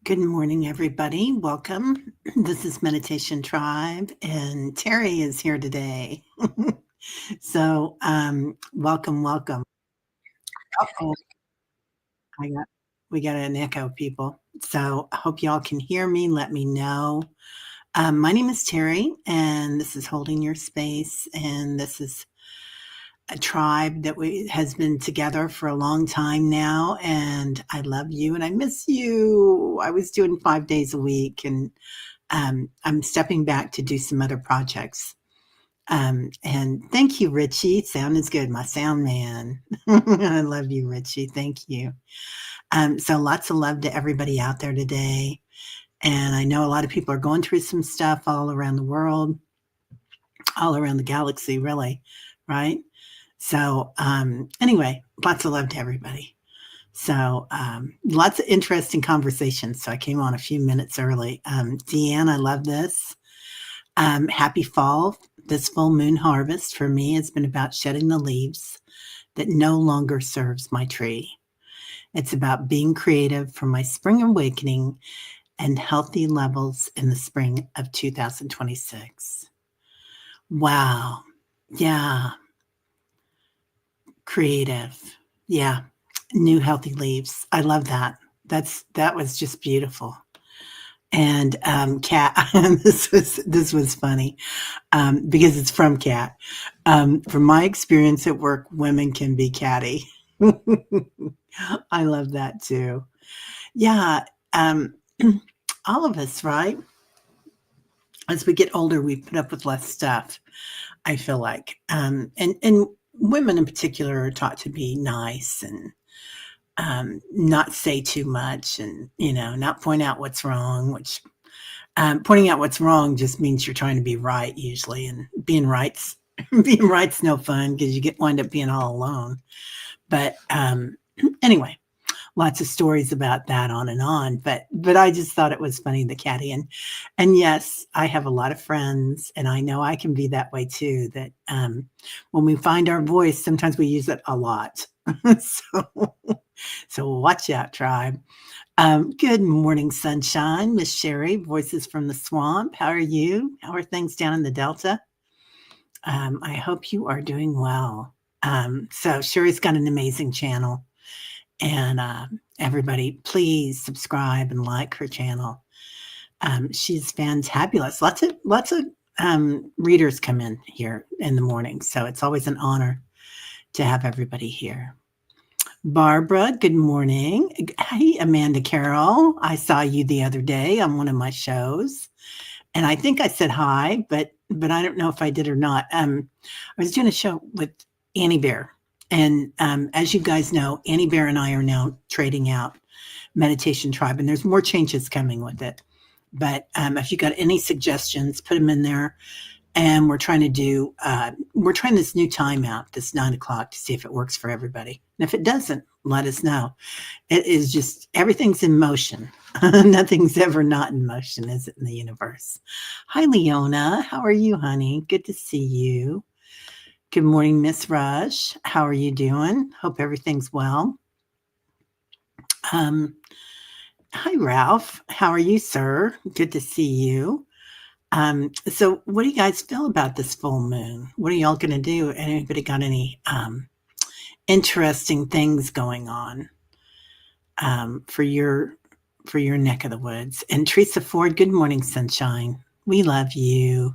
Good morning, everybody. Welcome. This is Meditation Tribe, and Teri is here today. Welcome, welcome. Uh-oh, I got we got an echo, people. So I hope y'all can hear me. Let me know. My name is Teri, and this is Holding Your Space, and this is a tribe that has been together for a long time now, and I love you and I miss you. I was doing 5 days a week, and I'm stepping back to do some other projects. And thank you, Richie. Sound is good, my sound man. I love you, Richie. Thank you. So lots of love to everybody out there today. And I know a lot of people are going through some stuff all around the world, all around the galaxy, really, right? So anyway, lots of love to everybody. So lots of interesting conversations. So I came on a few minutes early. Deanne, I love this. Happy fall. This full moon harvest for me has been about shedding the leaves that no longer serves my tree. It's about being creative for my spring awakening and healthy levels in the spring of 2026. Wow. Yeah. Creative. Yeah. New healthy leaves. I love that. That was just beautiful. And Kat, this was funny because it's from Kat. From my experience at work, women can be catty. I love that too. Yeah, all of us, right? As we get older, we put up with less stuff. I feel like, and women in particular are taught to be nice and not say too much, and not point out what's wrong. Which pointing out what's wrong just means you're trying to be right usually, and being right's no fun because you wind up being all alone. But anyway, lots of stories about that on and on. But I just thought it was funny, the catty. And yes, I have a lot of friends, and I know I can be that way too. That when we find our voice, sometimes we use it a lot. So watch out, tribe. Good morning, sunshine. Miss Sherry, Voices from the Swamp. How are you? How are things down in the Delta? I hope you are doing well. So Sherry's got an amazing channel, and everybody, please subscribe and like her channel. She's fantabulous. Lots of readers come in here in the morning, so it's always an honor to have everybody here. Barbara, good morning. Hey, Amanda Carroll. I saw you the other day on one of my shows, and I think I said hi, but I don't know if I did or not. I was doing a show with Annie Bear, and as you guys know, Annie Bear and I are now trading out Meditation Tribe, and there's more changes coming with it. But if you got any suggestions, put them in there. And we're trying this new time out, this 9 o'clock, to see if it works for everybody. And if it doesn't, let us know. It is just, everything's in motion. Nothing's ever not in motion, is it, in the universe? Hi, Leona. How are you, honey? Good to see you. Good morning, Miss Rush. How are you doing? Hope everything's well. Hi, Ralph. How are you, sir? Good to see you. So what do you guys feel about this full moon? What are y'all going to do? Anybody got any interesting things going on for your neck of the woods? And Teresa Ford, good morning, sunshine. We love you.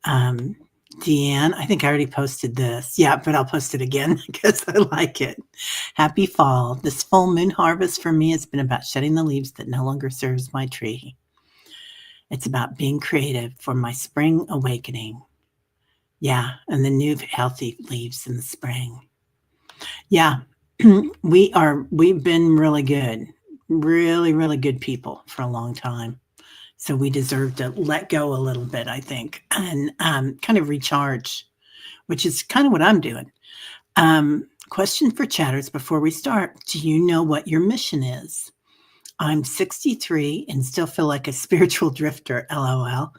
Deanne, I think I already posted this. Yeah, but I'll post it again because I like it. Happy fall. This full moon harvest for me has been about shedding the leaves that no longer serves my tree. It's about being creative for my spring awakening. Yeah, and the new healthy leaves in the spring. Yeah, we've been really good, really, really good people for a long time. So we deserve to let go a little bit, I think, and kind of recharge, which is kind of what I'm doing. Question for chatters before we start. Do you know what your mission is? I'm 63 and still feel like a spiritual drifter, LOL.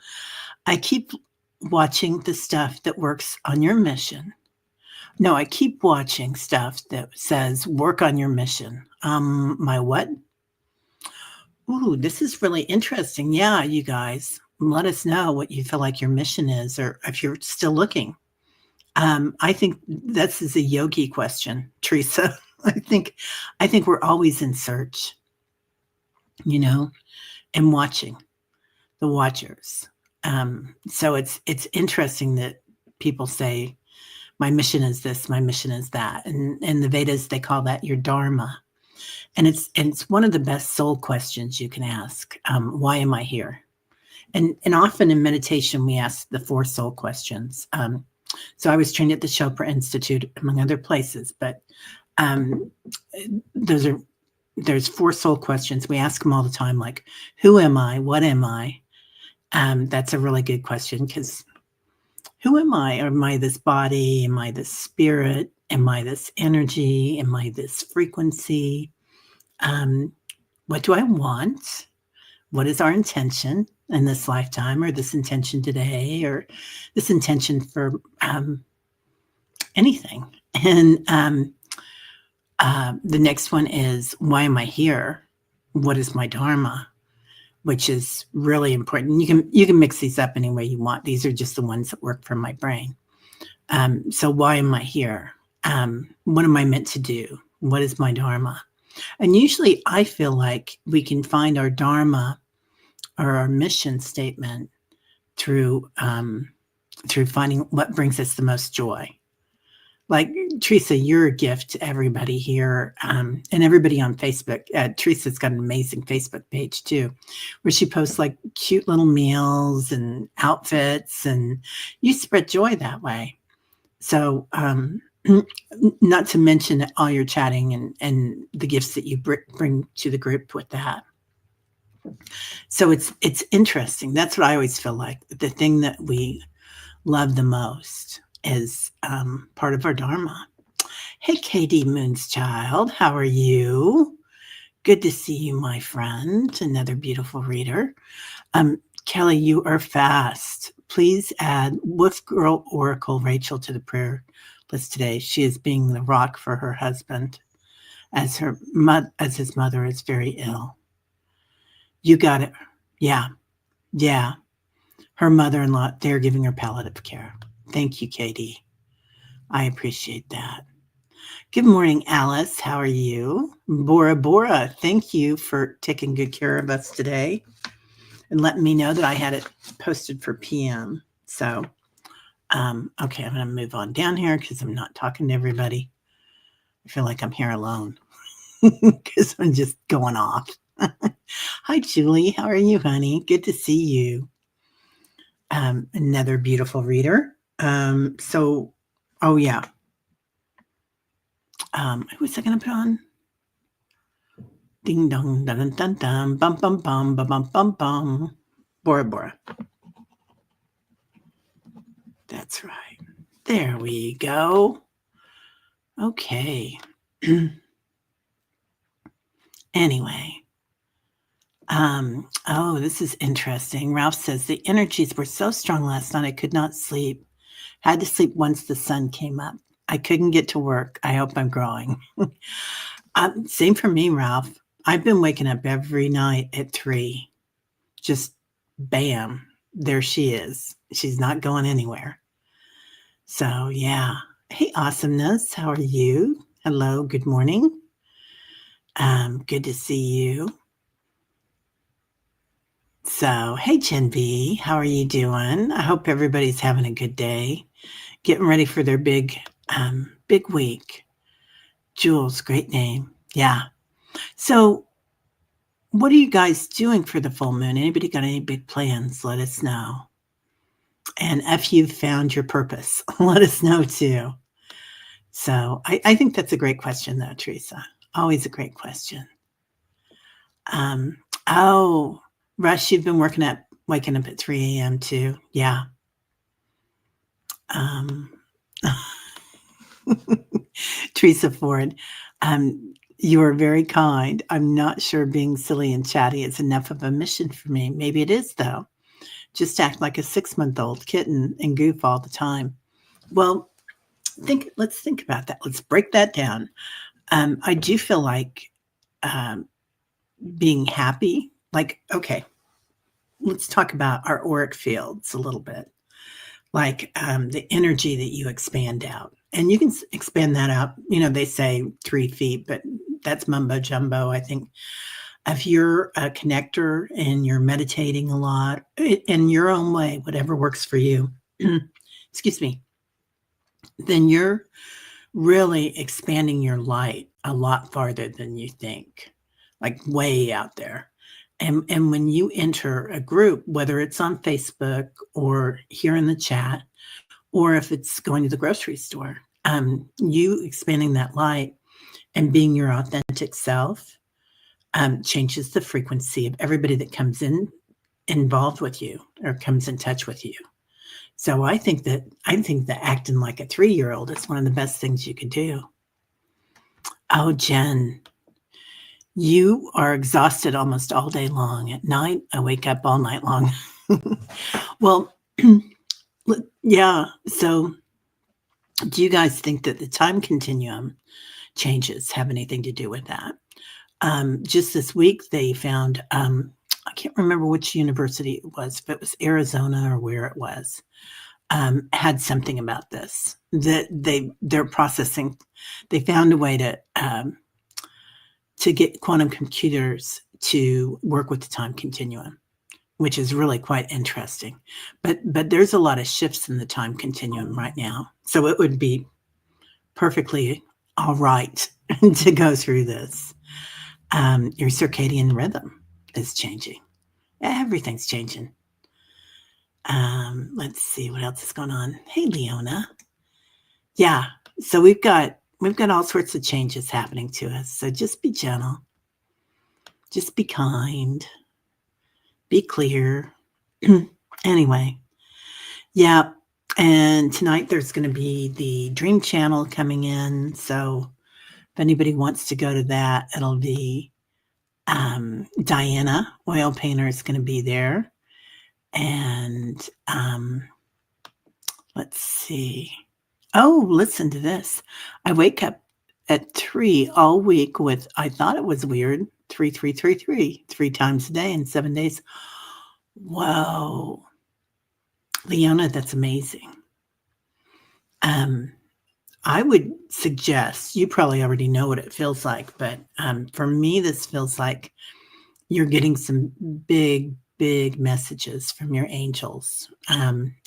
I keep watching the stuff that works on your mission. No, I keep watching stuff that says work on your mission. My what? Ooh, this is really interesting. Yeah, you guys, let us know what you feel like your mission is, or if you're still looking. I think this is a yogi question, Teresa. I think, I think we're always in search, you know, and watching the watchers. So it's interesting that people say, "My mission is this. My mission is that," and in the Vedas they call that your dharma. And it's one of the best soul questions you can ask. Why am I here? And often in meditation we ask the four soul questions. So I was trained at the Chopra Institute, among other places, but um, those are there's four soul questions. We ask them all the time, like, who am I? What am I? That's a really good question, because who am I? Am I this body? Am I this spirit? Am I this energy? Am I this frequency? Um, what do I want? What is our intention in this lifetime, or this intention today, or this intention for anything? And the next one is, why am I here? What is my dharma? Which is really important. You can mix these up any way you want. These are just the ones that work for my brain. So why am I here? What am I meant to do? What is my dharma? And usually I feel like we can find our dharma or our mission statement through finding what brings us the most joy. Like, Teresa, you're a gift to everybody here, and everybody on Facebook. Teresa's got an amazing Facebook page too, where she posts like cute little meals and outfits, and you spread joy that way. So, not to mention all your chatting and the gifts that you bring to the group with that. So it's interesting. That's what I always feel like. The thing that we love the most is part of our dharma. Hey, KD Moon's child, how are you? Good to see you, my friend. Another beautiful reader. Kelly, you are fast. Please add Wolf Girl Oracle Rachel to the prayer list today. She is being the rock for her husband, as his mother is very ill. You got it. Yeah. Her mother-in-law, they're giving her palliative care. Thank you, Katie. I appreciate that. Good morning, Alice. How are you? Bora Bora, thank you for taking good care of us today and letting me know that I had it posted for PM. So, okay, I'm going to move on down here because I'm not talking to everybody. I feel like I'm here alone because I'm just going off. Hi, Julie. How are you, honey? Good to see you. Another beautiful reader. Oh yeah. Who was I going to put on? Ding dong, dun dun dun dun, bum bum bum, bum bum bum bum. Bora Bora. That's right. There we go. Okay. Anyway. Oh, this is interesting. Ralph says the energies were so strong last night I could not sleep. Had to sleep once the sun came up. I couldn't get to work. I hope I'm growing. Same for me, Ralph. I've been waking up every night at 3. Just bam, there she is. She's not going anywhere. So yeah. Hey, awesomeness. How are you? Hello. Good morning. Good to see you. So, hey, Jen B, how are you doing? I hope everybody's having a good day, getting ready for their big week. Jules, great name. Yeah. So, what are you guys doing for the full moon? Anybody got any big plans? Let us know. And if you've found your purpose, let us know too. So, I think that's a great question, though, Teresa. Always a great question. Oh, Rush, you've been waking up at 3 a.m. too. Yeah. Teresa Ford, you are very kind. I'm not sure being silly and chatty is enough of a mission for me. Maybe it is, though. Just act like a 6-month-old kitten and goof all the time. Well, let's think about that. Let's break that down. I do feel like being happy like, okay, let's talk about our auric fields a little bit, like the energy that you expand out. And you can expand that out. They say 3 feet, but that's mumbo jumbo. I think if you're a connector and you're meditating a lot in your own way, whatever works for you, excuse me, then you're really expanding your light a lot farther than you think, like way out there. And when you enter a group, whether it's on Facebook or here in the chat, or if it's going to the grocery store, you expanding that light and being your authentic self changes the frequency of everybody that comes involved with you or comes in touch with you. So I think that acting like a 3-year-old is one of the best things you could do. Oh, Jen, you are exhausted almost all day long. At night, I wake up all night long. Well, yeah. So do you guys think that the time continuum changes have anything to do with that? Just this week, they found, I can't remember which university it was, if it was Arizona or where it was, had something about this, that they're processing. They found a way to get quantum computers to work with the time continuum, which is really quite interesting. But there's a lot of shifts in the time continuum right now. So it would be perfectly all right to go through this. Your circadian rhythm is changing. Everything's changing. Let's see what else is going on. Hey, Leona. Yeah. So we've got all sorts of changes happening to us. So just be gentle. Just be kind. Be clear. Anyway. Yeah. And tonight there's going to be the Dream Channel coming in. So if anybody wants to go to that, it'll be Diana, oil painter, is going to be there. And let's see. Oh, listen to this. I wake up at 3 all week with, I thought it was weird, 3333, 3 times a day in 7 days. Whoa. Leona, that's amazing. I would suggest, you probably already know what it feels like, but for me, this feels like you're getting some big messages from your angels,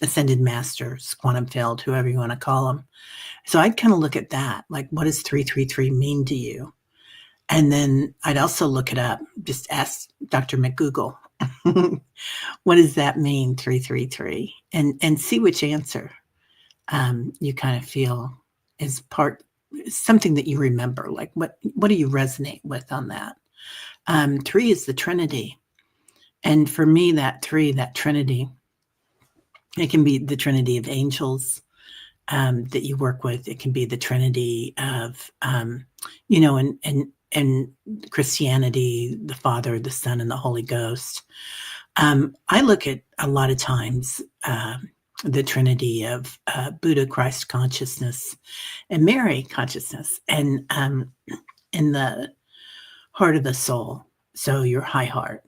ascended masters, quantum field, whoever you want to call them. So I'd kind of look at that, like, what does 333 mean to you? And then I'd also look it up, just ask Dr. McGoogle, what does that mean, 333? And see which answer you kind of feel is something that you remember, like what do you resonate with on that? 3 is the Trinity. And for me, that Trinity, it can be the Trinity of angels that you work with. It can be the Trinity of, in Christianity, the Father, the Son, and the Holy Ghost. I look at a lot of times the Trinity of Buddha, Christ consciousness, and Mary consciousness, and in the heart of the soul, so your high heart.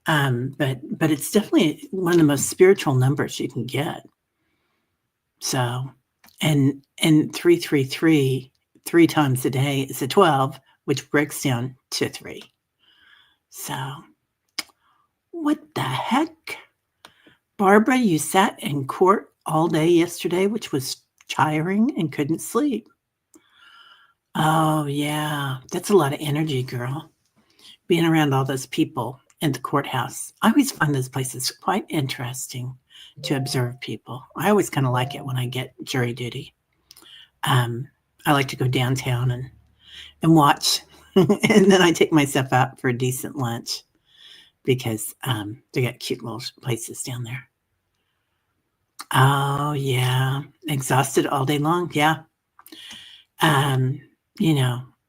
But it's definitely one of the most spiritual numbers you can get. So, and 333, 3 times a day is a 12, which breaks down to 3. So, what the heck? Barbara, you sat in court all day yesterday, which was tiring, and couldn't sleep. Oh, yeah. That's a lot of energy, girl. Being around all those people in the courthouse. I always find those places quite interesting to observe people. I always kind of like it when I get jury duty. I like to go downtown and watch. And then I take myself out for a decent lunch because they got cute little places down there. Oh, yeah. Exhausted all day long. Yeah.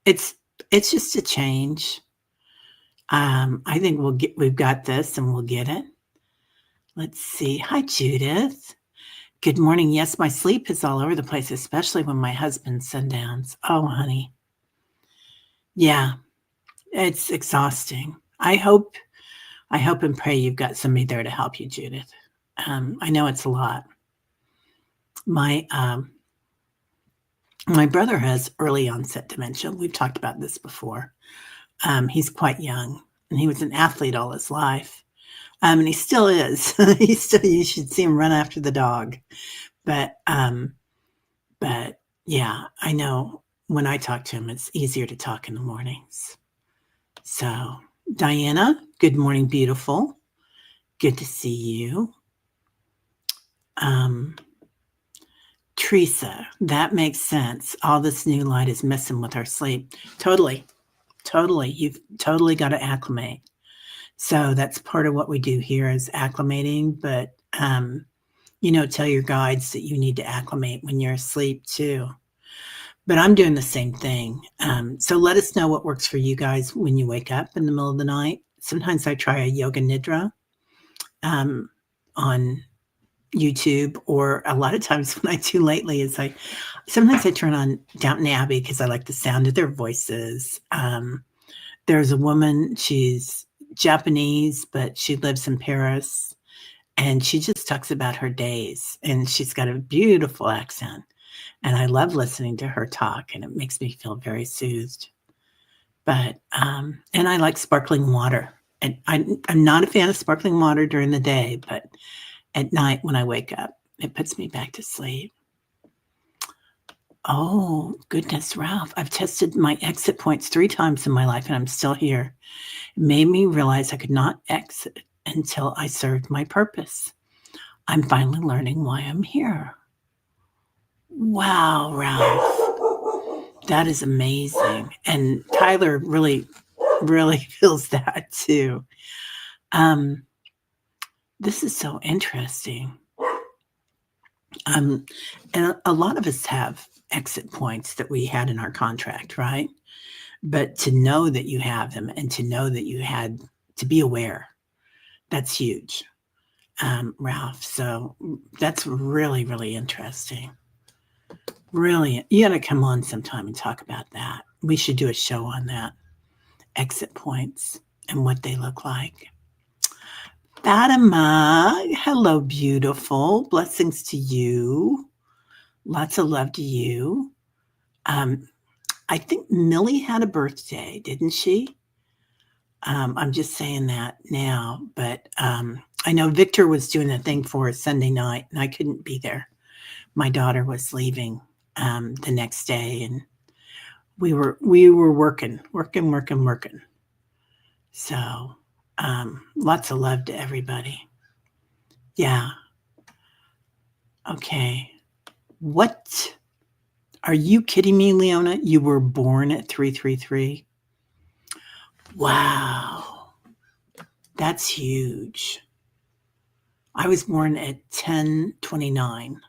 It's just a change. I think we've got this and we'll get it. Let's see. Hi, Judith. Good morning. Yes, my sleep is all over the place, especially when my husband's sundowns. Oh, honey. Yeah, it's exhausting. I hope I hope and pray you've got somebody there to help you, Judith. I know it's a lot. My brother has early onset dementia. We've talked about this before. He's quite young, and he was an athlete all his life. And he still is. You should see him run after the dog. But yeah, I know when I talk to him, it's easier to talk in the mornings. So, Diana, good morning, beautiful. Good to see you. Teresa, that makes sense. All this new light is messing with our sleep. Totally. You've totally got to acclimate. So that's part of what we do here is acclimating, but tell your guides that you need to acclimate when you're asleep too. But I'm doing the same thing. So let us know what works for you guys when you wake up in the middle of the night. Sometimes I try a yoga nidra on YouTube, or a lot of times when I do lately is sometimes I turn on Downton Abbey because I like the sound of their voices. There's a woman, she's Japanese, but she lives in Paris, and she just talks about her days, and she's got a beautiful accent, and I love listening to her talk, and it makes me feel very soothed. But and I like sparkling water, and I'm not a fan of sparkling water during the day, but at night when I wake up, it puts me back to sleep. Oh, goodness, Ralph. I've tested my exit points 3 times in my life, and I'm still here. It made me realize I could not exit until I served my purpose. I'm finally learning why I'm here. Wow, Ralph. That is amazing. And Tyler really, really feels that too. This is so interesting. And a lot of us have exit points that we had in our contract, right? But to know that you have them and to know that you had to be aware, that's huge, Ralph. So that's really, really interesting. Really, you got to come on sometime and talk about that. We should do a show on that, exit points and what they look like. Fatima, hello, beautiful. Blessings to you. Lots of love to you. I think Millie had a birthday, didn't she? I'm just saying that now, but I know Victor was doing a thing for us Sunday night, and I couldn't be there. My daughter was leaving the next day, and we were working. So lots of love to everybody. Yeah. Okay. What? Are you kidding me, Leona? You were born at 333? Wow. That's huge. I was born at 10:29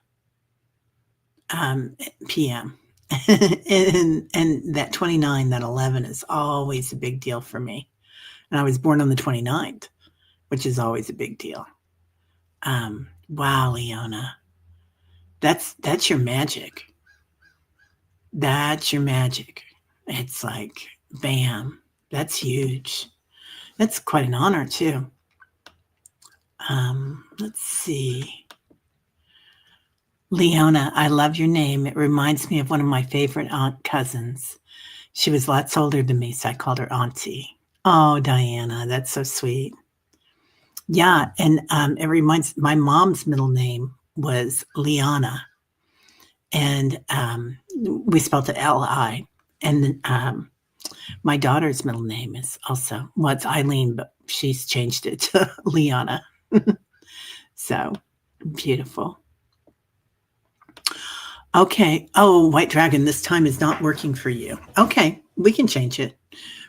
p.m. and that 29, that 11 is always a big deal for me. And I was born on the 29th, which is always a big deal. Wow, Leona. That's your magic. That's your magic. It's like, bam, that's huge. That's quite an honor too. Let's see. Leona, I love your name. It reminds me of one of my favorite aunt cousins. She was lots older than me, so I called her Auntie. Oh, Diana, that's so sweet. Yeah, and it reminds my mom's middle name was Liana, and we spelled it L-I. And my daughter's middle name is also, well, it's Eileen, but she's changed it to Liana. So beautiful. Okay. Oh, White Dragon, this time is not working for you. Okay, we can change it.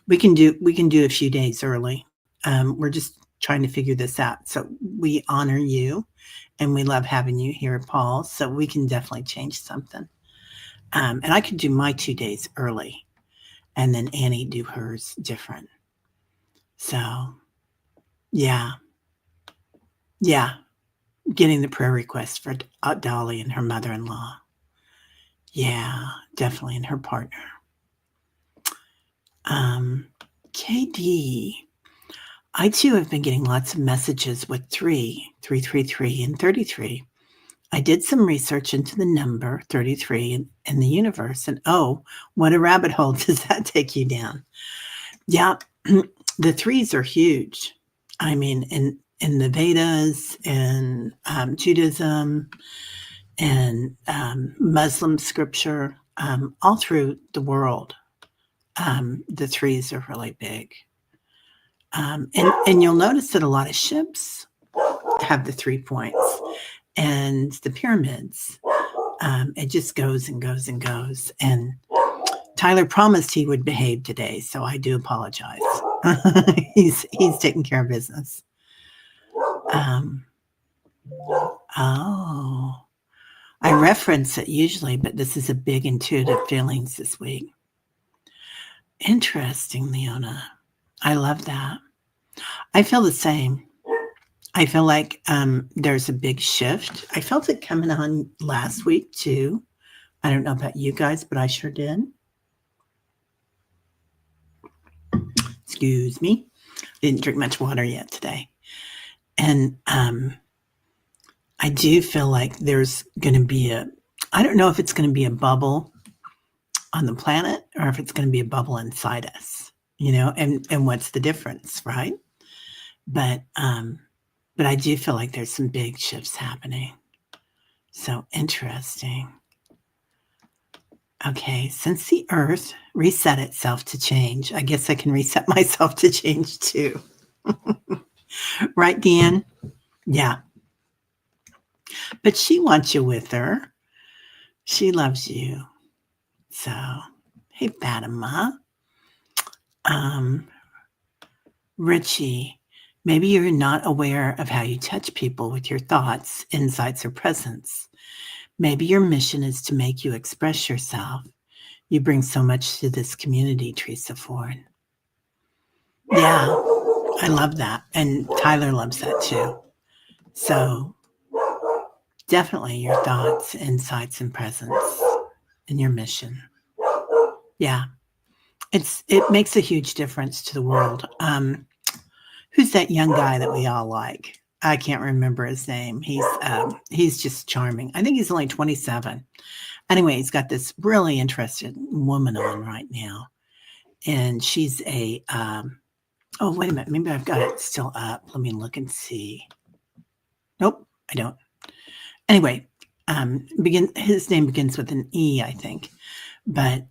We can do a few days early. We're just trying to figure this out. So we honor you, and we love having you here, Paul. So we can definitely change something. And I could do my 2 days early, and then Annie do hers different. So, yeah. Getting the prayer request for Dolly and her mother-in-law. Yeah, definitely, and her partner. KD, I too have been getting lots of messages with 333, and 33. I did some research into the number 33 in the universe, and oh, what a rabbit hole does that take you down? Yeah, the threes are huge. I mean, in the Vedas, in Judaism, and Muslim scripture, all through the world, the threes are really big. And you'll notice that a lot of ships have the 3 points, and the pyramids. It just goes and goes and goes. And Tyler promised he would behave today, so I do apologize. he's taking care of business. Oh, I reference it usually, but this is a big intuitive feelings this week. Interesting, Leona. I love that. I feel the same. I feel like there's a big shift. I felt it coming on last week too. I don't know about you guys, but I sure did. Excuse me. Didn't drink much water yet today. And I do feel like there's going to be I don't know if it's going to be a bubble on the planet or if it's going to be a bubble inside us, and what's the difference, right? But I do feel like there's some big shifts happening. So interesting. Okay, since the earth reset itself to change, I guess I can reset myself to change too. Right, Deanne? Yeah. But she wants you with her. She loves you. So, hey, Fatima. Richie, maybe you're not aware of how you touch people with your thoughts, insights, or presence. Maybe your mission is to make you express yourself. You bring so much to this community, Teresa Ford. Yeah, I love that. And Tyler loves that too. So definitely your thoughts, insights, and presence and your mission. Yeah, it makes a huge difference to the world. Who's that young guy that we all like? I can't remember his name. He's just charming. I think he's only 27. Anyway, he's got this really interesting woman on right now. And she's oh, wait a minute. Maybe I've got it still up. Let me look and see. Nope, I don't. Anyway, his name begins with an E, I think. But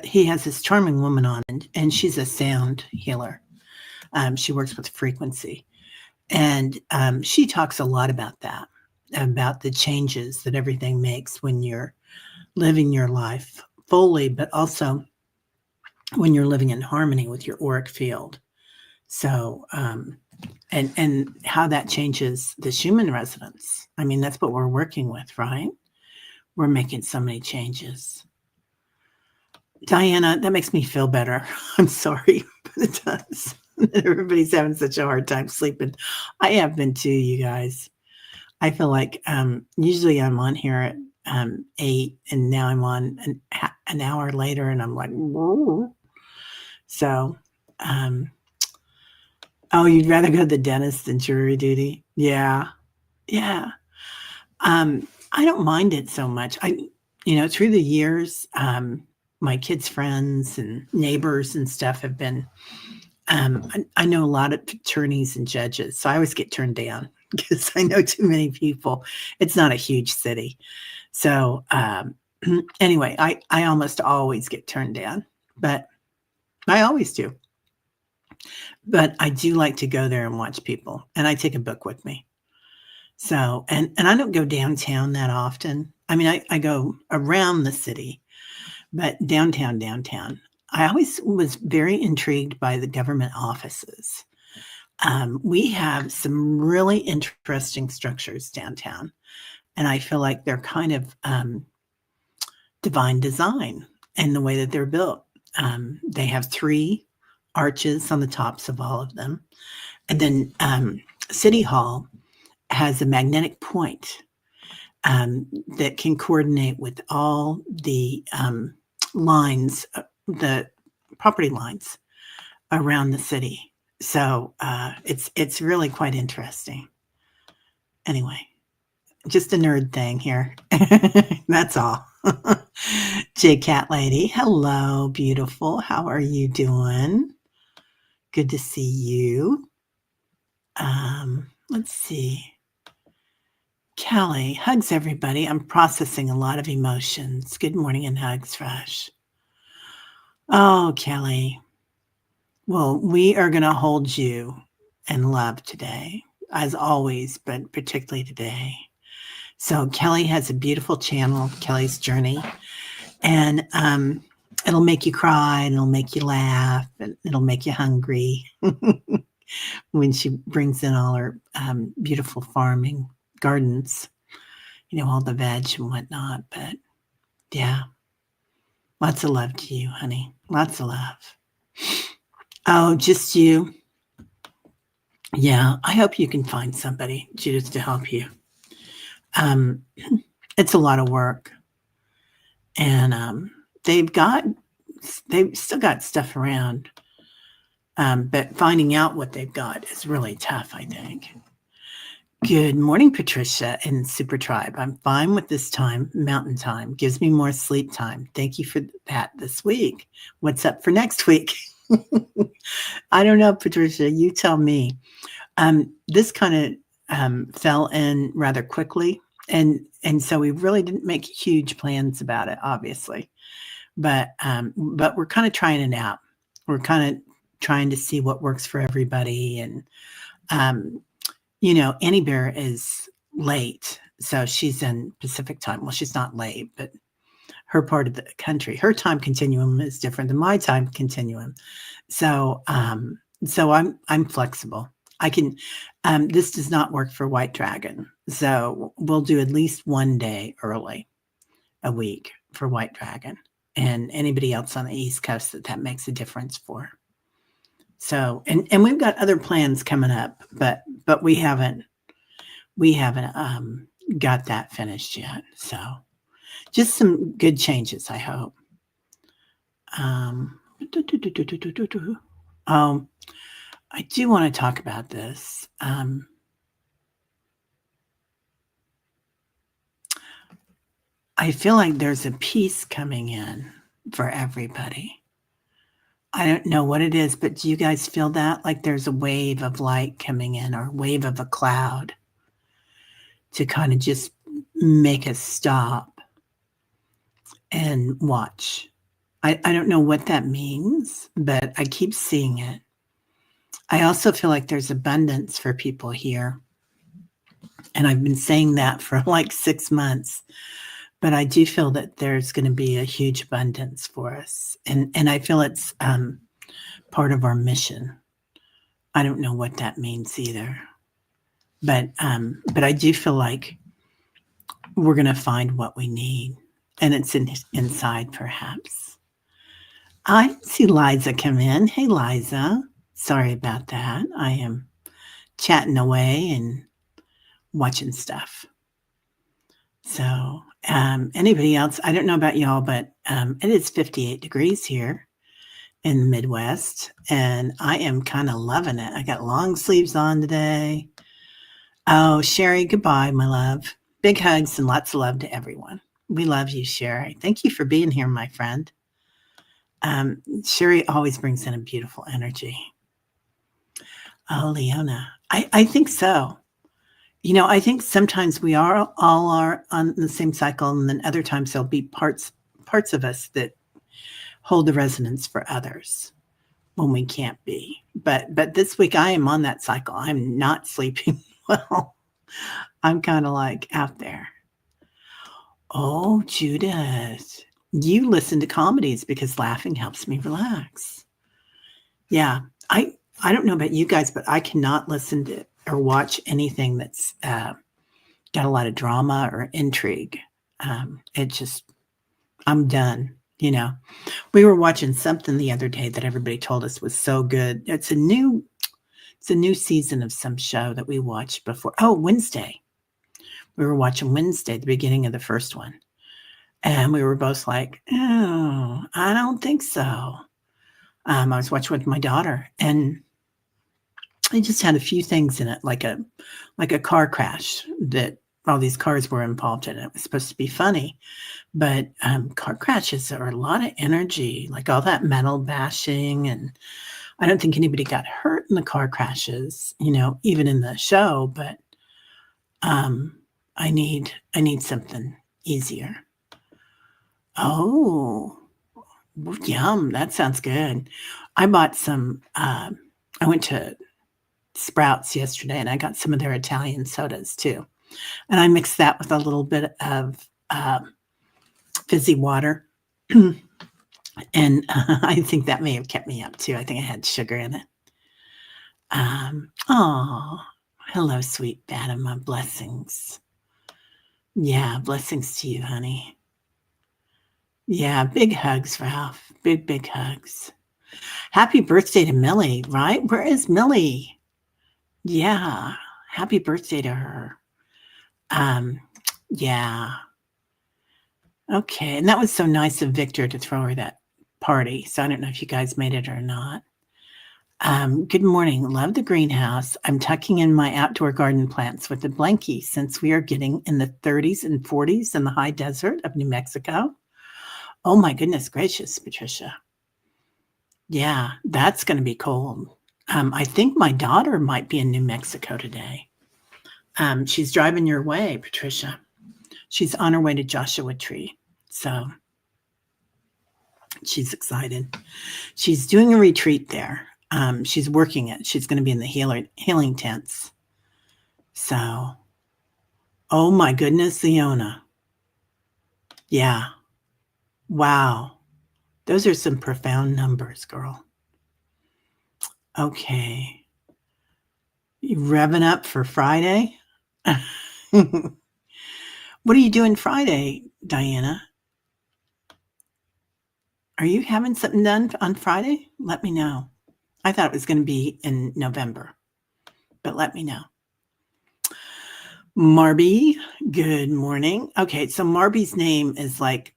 he has this charming woman on, and she's a sound healer. She works with frequency. And she talks a lot about that, about the changes that everything makes when you're living your life fully, but also when you're living in harmony with your auric field. So, and how that changes the human resonance. I mean, that's what we're working with, right? We're making so many changes. Diana, that makes me feel better. I'm sorry, but it does. Everybody's having such a hard time sleeping. I have been too, you guys. I feel like usually I'm on here at 8, and now I'm on an hour later, and I'm like, whoa. So, oh, you'd rather go to the dentist than jury duty? Yeah. I don't mind it so much. Through the years, my kids' friends and neighbors and stuff have been. I know a lot of attorneys and judges, so I always get turned down because I know too many people. It's not a huge city. So anyway, I almost always get turned down, but I always do. But I do like to go there and watch people, and I take a book with me. So, and I don't go downtown that often. I mean, I go around the city, but downtown. I always was very intrigued by the government offices. We have some really interesting structures downtown, and I feel like they're kind of divine design in the way that they're built. They have 3 arches on the tops of all of them. And then City Hall has a magnetic point that can coordinate with all the lines, the property lines around the city. So it's really quite interesting. Anyway, just a nerd thing here. That's all. J Cat Lady, hello, beautiful. How are you doing? Good to see you. Let's see. Kelly, hugs everybody. I'm processing a lot of emotions. Good morning and hugs, Fresh. Oh, Kelly. Well, we are going to hold you in love today, as always, but particularly today. So Kelly has a beautiful channel, Kelly's Journey, and it'll make you cry, and it'll make you laugh, and it'll make you hungry when she brings in all her beautiful farming gardens, all the veg and whatnot. But yeah, lots of love to you, honey. Lots of love. Oh, just you. Yeah, I hope you can find somebody, Judith, to help you. It's a lot of work, and they've still got stuff around, but finding out what they've got is really tough, I think. Good morning, Patricia in Super Tribe. I'm fine with this time, mountain time. Gives me more sleep time. Thank you for that this week. What's up for next week? I don't know, Patricia. You tell me. This kind of fell in rather quickly, and so we really didn't make huge plans about it, obviously. But we're kind of trying it out. We're kind of trying to see what works for everybody, and Annie Bear is late, so she's in Pacific time. Well, she's not late, but her part of the country, her time continuum is different than my time continuum. So I'm flexible. I can. This does not work for White Dragon, so we'll do at least one day early a week for White Dragon, and anybody else on the East Coast that makes a difference for. So, and we've got other plans coming up, but we haven't got that finished yet. So, just some good changes, I hope. I do want to talk about this. I feel like there's a peace coming in for everybody. I don't know what it is, but do you guys feel that? Like there's a wave of light coming in, or a wave of a cloud to kind of just make us stop and watch. I don't know what that means, but I keep seeing it. I also feel like there's abundance for people here. And I've been saying that for like 6 months. But I do feel that there's going to be a huge abundance for us. And I feel it's part of our mission. I don't know what that means either. But I do feel like we're going to find what we need. And it's inside, perhaps. I see Liza come in. Hey, Liza. Sorry about that. I am chatting away and watching stuff. So anybody else? I don't know about y'all, but it is 58 degrees here in the Midwest, and I am kind of loving it. I got long sleeves on today. Oh, Sherry, goodbye, my love. Big hugs and lots of love to everyone. We love you, Sherry. Thank you for being here, my friend. Sherry always brings in a beautiful energy. Oh, Leona. I think so. I think sometimes we all are on the same cycle, and then other times there'll be parts of us that hold the resonance for others when we can't be. But this week I am on that cycle. I'm not sleeping well. I'm kind of like out there. Oh, Judith, you listen to comedies because laughing helps me relax. Yeah, I don't know about you guys, but I cannot listen to or watch anything that's got a lot of drama or intrigue. I'm done. We were watching something the other day that everybody told us was so good. It's a new season of some show that we watched before. Oh, Wednesday. We were watching Wednesday, the beginning of the first one. And we were both like, oh, I don't think so. I was watching with my daughter, and It just had a few things in it, like a car crash that all these cars were involved in. It was supposed to be funny, but car crashes are a lot of energy, like all that metal bashing, and I don't think anybody got hurt in the car crashes, even in the show, but um, I need something easier. Oh, yum! That sounds good. I bought some. I went to Sprouts yesterday, and I got some of their Italian sodas too, and I mixed that with a little bit of fizzy water, and I think that may have kept me up too. I think I had sugar in it. Oh, hello, sweet Fatima. Blessings. Yeah, blessings to you, honey. Yeah, big hugs, Ralph. Big, big hugs. Happy birthday to Millie, right? Where is Millie? Yeah, happy birthday to her. Yeah. Okay, and that was so nice of Victor to throw her that party. So I don't know if you guys made it or not. Good morning. Love the greenhouse. I'm tucking in my outdoor garden plants with a blankie since we are getting in the 30s and 40s in the high desert of New Mexico. Oh my goodness gracious, Patricia. Yeah, that's going to be cold. I think my daughter might be in New Mexico today. She's driving your way, Patricia. She's on her way to Joshua Tree. So she's excited. She's doing a retreat there. She's working it. She's going to be in the healing tents. So, oh my goodness, Leona. Yeah. Wow. Those are some profound numbers, girl. Okay. You revving up for Friday? What are you doing Friday, Diana? Are you having something done on Friday? Let me know. I thought it was going to be in November, but let me know. Marby, good morning. Okay, so Marby's name is like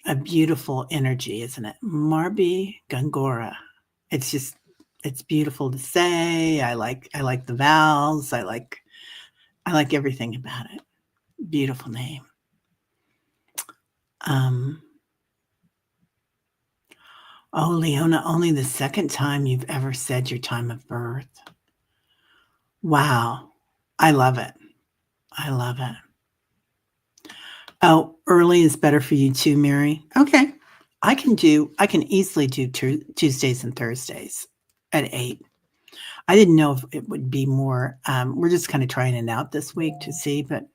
a beautiful energy, isn't it? Marby Gangora. It's beautiful to say. I like the vowels. I like everything about it. Beautiful name. Oh, Leona, only the second time you've ever said your time of birth. Wow. I love it. I love it. Oh, early is better for you too, Mary. Okay. I can easily do Tuesdays and Thursdays at 8. I didn't know if it would be more. We're just kind of trying it out this week to see, but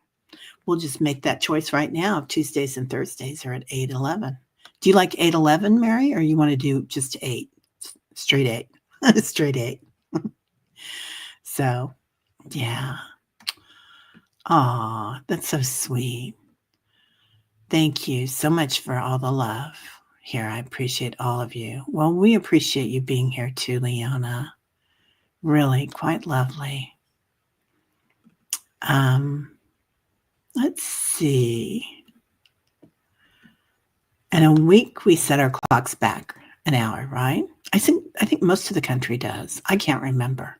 we'll just make that choice right now. Tuesdays and Thursdays are at 8:11. Do you like 8:11, Mary, or you want to do just 8? Straight 8. Straight 8. So, yeah. Aw, that's so sweet. Thank you so much for all the love here. I appreciate all of you. Well, we appreciate you being here too, Leona. Really quite lovely. Let's see. In a week, we set our clocks back an hour, right? I think most of the country does. I can't remember.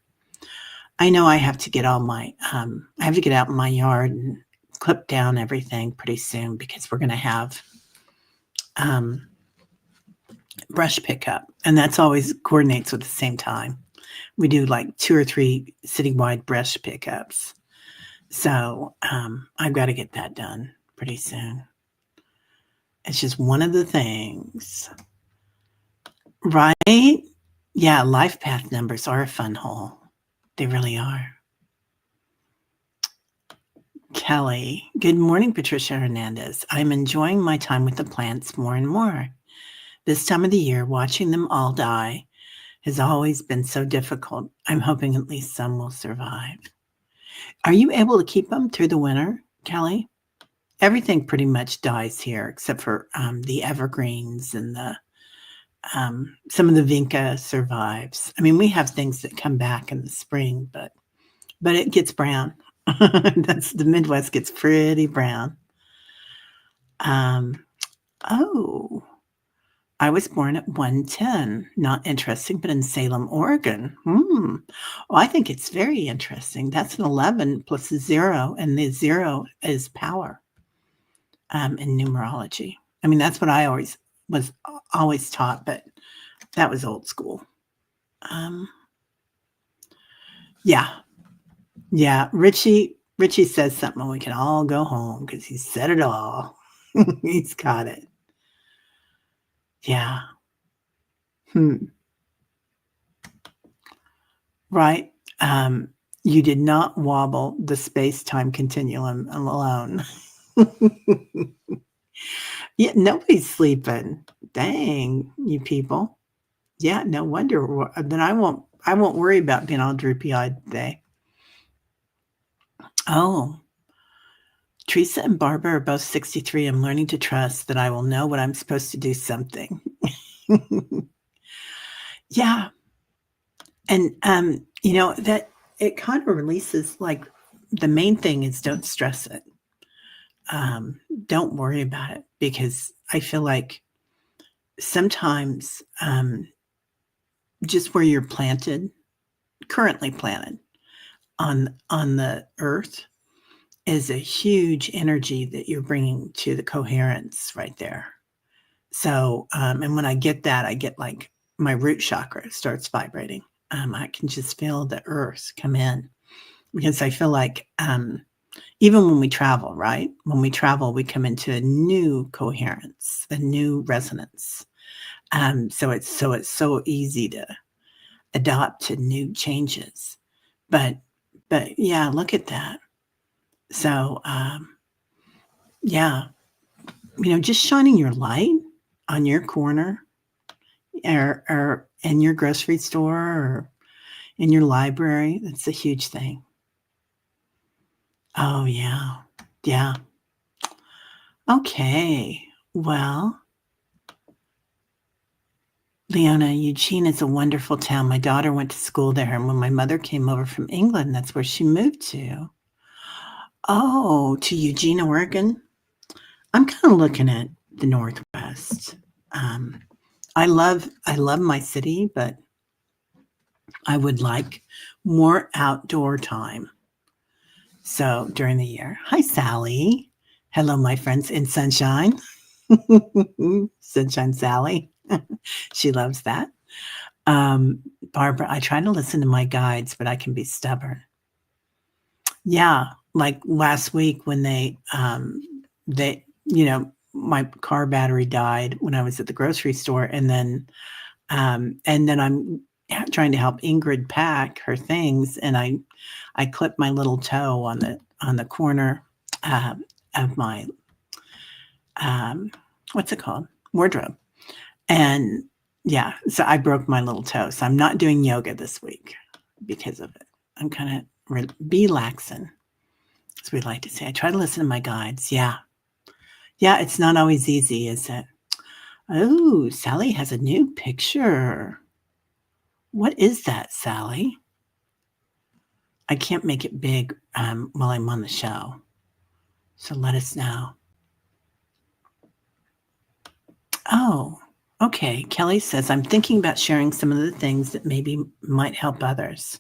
I know I have to get all my, I have to get out in my yard and clip down everything pretty soon because we're going to have brush pickup, and that's always coordinates with the same time. We do like 2 or 3 citywide brush pickups. So I've got to get that done pretty soon. It's just one of the things. Right? Yeah, life path numbers are a fun hole. They really are. Kelly, good morning, Patricia Hernandez. I'm enjoying my time with the plants more and more. This time of the year, watching them all die has always been so difficult. I'm hoping at least some will survive. Are you able to keep them through the winter, Kelly? Everything pretty much dies here except for the evergreens and the some of the vinca survives. I mean, we have things that come back in the spring, but it gets brown. That's the Midwest gets pretty brown. Oh, I was born at 110. Not interesting, but in Salem, Oregon. Well, I think it's very interesting. That's an 11 plus a 0, and the 0 is power in numerology. I mean, that's what I was always taught, but that was old school. Yeah. Richie says something, we can all go home because he said it all. He's got it. Yeah. Right. You did not wobble the space-time continuum alone. Yeah, nobody's sleeping. Dang, you people. Yeah, no wonder. Then I won't worry about being all droopy-eyed today. Oh. Teresa and Barbara are both 63. I'm learning to trust that I will know when I'm supposed to do something. Yeah. And, that it kind of releases, like, the main thing is don't stress it. Don't worry about it, because I feel like sometimes just where you're currently planted on the earth, is a huge energy that you're bringing to the coherence right there. So, and when I get that, I get like my root chakra starts vibrating. I can just feel the earth come in, because I feel like even when we travel, right? When we travel, we come into a new coherence, a new resonance. So it's so easy to adapt to new changes. But yeah, look at that. So yeah, just shining your light on your corner, or in your grocery store, or in your library. That's a huge thing. Oh, yeah. Yeah. Okay. Well, Leona, Eugene is a wonderful town. My daughter went to school there, and when my mother came over from England, that's where she moved to. Oh, to Eugene, Oregon? I'm kind of looking at the Northwest. I love my city, but I would like more outdoor time. So during the year. Hi, Sally. Hello, my friends in Sunshine. Sunshine Sally. She loves that. Barbara, I try to listen to my guides, but I can be stubborn. Yeah, like last week when my car battery died when I was at the grocery store, and then I'm trying to help Ingrid pack her things, and I clipped my little toe on the corner of my what's it called, wardrobe, and yeah, so I broke my little toe. So I'm not doing yoga this week because of it. I'm kind of relaxing, as we like to say. I try to listen to my guides. Yeah, it's not always easy, is it? Oh, Sally has a new picture. What is that, Sally? I can't make it big while I'm on the show, so let us know. Oh, okay. Kelly says, I'm thinking about sharing some of the things that maybe might help others.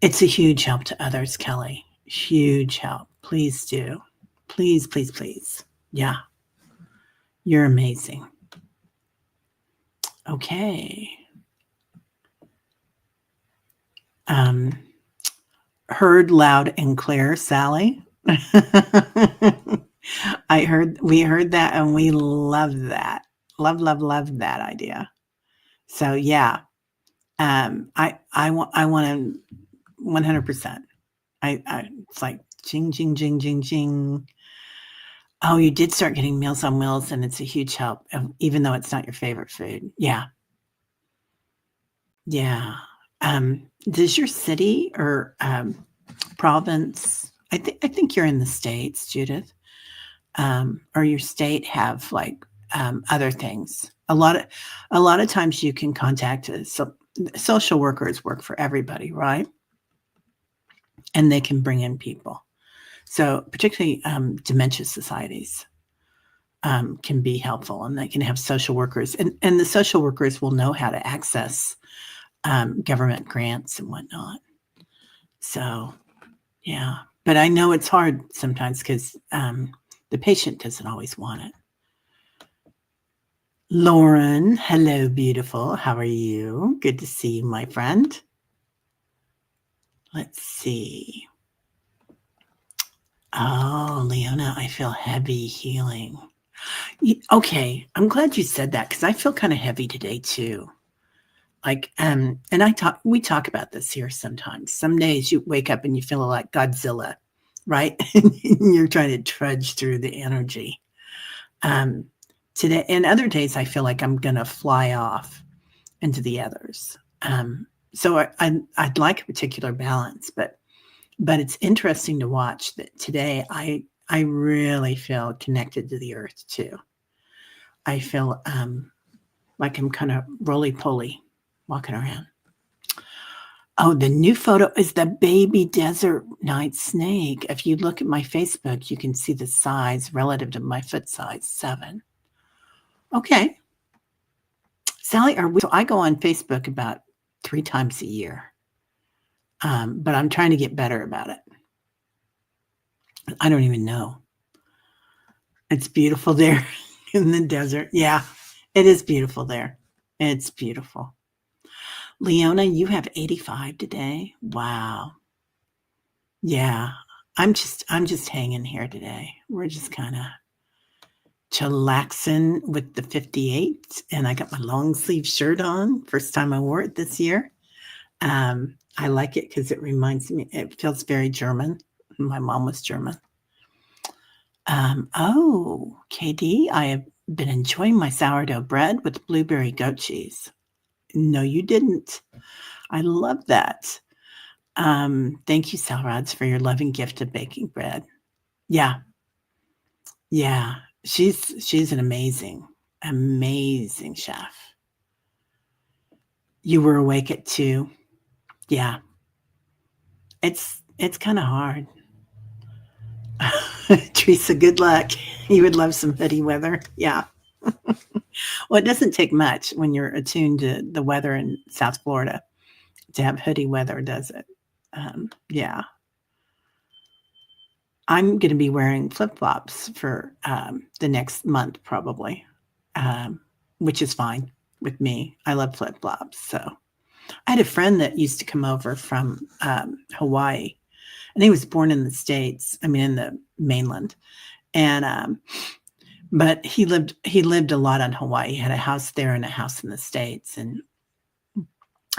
It's a huge help to others, Kelly. Huge help. Please do. Please, please, please. Yeah. You're amazing. Okay. Heard loud and clear, Sally. We heard that, and we love that. Love that idea. So yeah. I want to 100%. It's like jing, jing, jing, jing, jing. Oh, you did start getting Meals on Wheels, and it's a huge help, even though it's not your favorite food. Yeah. Yeah. Does your city or province, I think you're in the States, Judith, or your state have like other things? A lot of times you can contact social workers work for everybody, right? And they can bring in people. So particularly dementia societies. can be helpful, and they can have social workers, and the social workers will know how to access government grants and whatnot. So, yeah. But I know it's hard sometimes because the patient doesn't always want it. Lauren, hello, beautiful. How are you? Good to see you, my friend. Let's see. Oh, Leona, I feel heavy healing. Okay, I'm glad you said that because I feel kind of heavy today too. Like, and we talk about this here sometimes. Some days you wake up and you feel like Godzilla, right? And you're trying to trudge through the energy. Today, and other days I feel like I'm gonna fly off into the others. So I'd like a particular balance, but it's interesting to watch that today I really feel connected to the earth too. I feel like I'm kind of roly-poly walking around. Oh, the new photo is the baby desert night snake. If you look at my Facebook, you can see the size relative to my foot size, 7. Okay. Sally, so I go on Facebook about 3 times a year. But I'm trying to get better about it. I don't even know. It's beautiful there in the desert. Yeah, it is beautiful there. It's beautiful. Leona, you have 85 today. Wow. Yeah. I'm just hanging here today. We're just kind of chillaxing with the 58, and I got my long sleeve shirt on. First time I wore it this year. I like it because it reminds me, it feels very German. My mom was German. Oh, KD, I have been enjoying my sourdough bread with blueberry goat cheese. No, you didn't. I love that. Thank you, Salrods, for your loving gift of baking bread. Yeah. Yeah. She's an amazing, amazing chef. You were awake at 2. Yeah. It's kind of hard. Teresa, good luck. You would love some hoodie weather. Yeah. Well, it doesn't take much when you're attuned to the weather in South Florida to have hoodie weather, does it? Yeah. I'm going to be wearing flip-flops for the next month probably, which is fine with me. I love flip-flops. So I had a friend that used to come over from Hawaii, and he was born in the States, I mean, in the mainland. And but he lived a lot on Hawaii. He had a house there and a house in the States. And